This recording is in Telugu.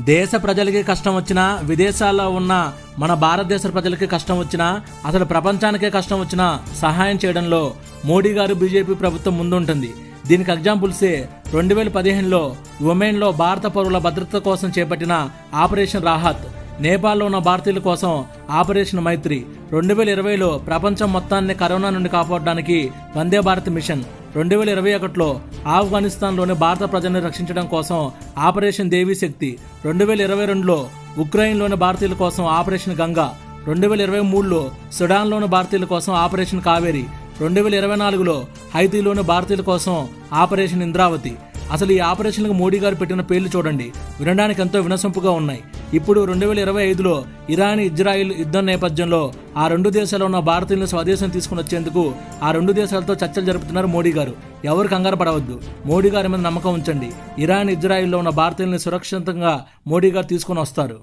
దేశ ప్రజలకి కష్టం వచ్చినా, విదేశాల్లో ఉన్న మన భారతదేశ ప్రజలకి కష్టం వచ్చినా, అసలు ప్రపంచానికే కష్టం వచ్చినా సహాయం చేయడంలో మోడీ గారు బీజేపీ ప్రభుత్వం ముందుంటుంది. దీనికి ఎగ్జాంపుల్సే 2015లో ఉమెన్లో భారత పౌరుల భద్రత కోసం చేపట్టిన ఆపరేషన్ రాహత్, నేపాల్లో ఉన్న భారతీయుల కోసం ఆపరేషన్ మైత్రి, 2020లో ప్రపంచం మొత్తాన్ని కరోనా నుండి కాపాడడానికి వందే భారత్ మిషన్, 2021లో ఆఫ్ఘనిస్తాన్లోని భారత ప్రజల్ని రక్షించడం కోసం ఆపరేషన్ దేవీ శక్తి, 2022లో ఉక్రెయిన్లోని భారతీయుల కోసం ఆపరేషన్ గంగా, 2023లో సుడాన్లోని భారతీయుల కోసం ఆపరేషన్ కావేరి, 2024లో హైతీలోని భారతీయుల కోసం ఆపరేషన్ ఇంద్రావతి. అసలు ఈ ఆపరేషన్లకు మోడీ గారు పెట్టిన పేర్లు చూడండి, వినడానికి ఎంతో వినసొంపుగా ఉన్నాయి. ఇప్పుడు 2025లో ఇరాన్ ఇజ్రాయిల్ యుద్ధం నేపథ్యంలో ఆ రెండు దేశాల్లో ఉన్న భారతీయులను స్వదేశం తీసుకుని వచ్చేందుకు ఆ రెండు దేశాలతో చర్చలు జరుపుతున్నారు మోడీ గారు. ఎవరు కంగారు పడవద్దు, మోడీ గారి మీద నమ్మకం ఉంచండి. ఇరాన్ ఇజ్రాయిల్లో ఉన్న భారతీయులను సురక్షితంగా మోడీ గారు తీసుకుని వస్తారు.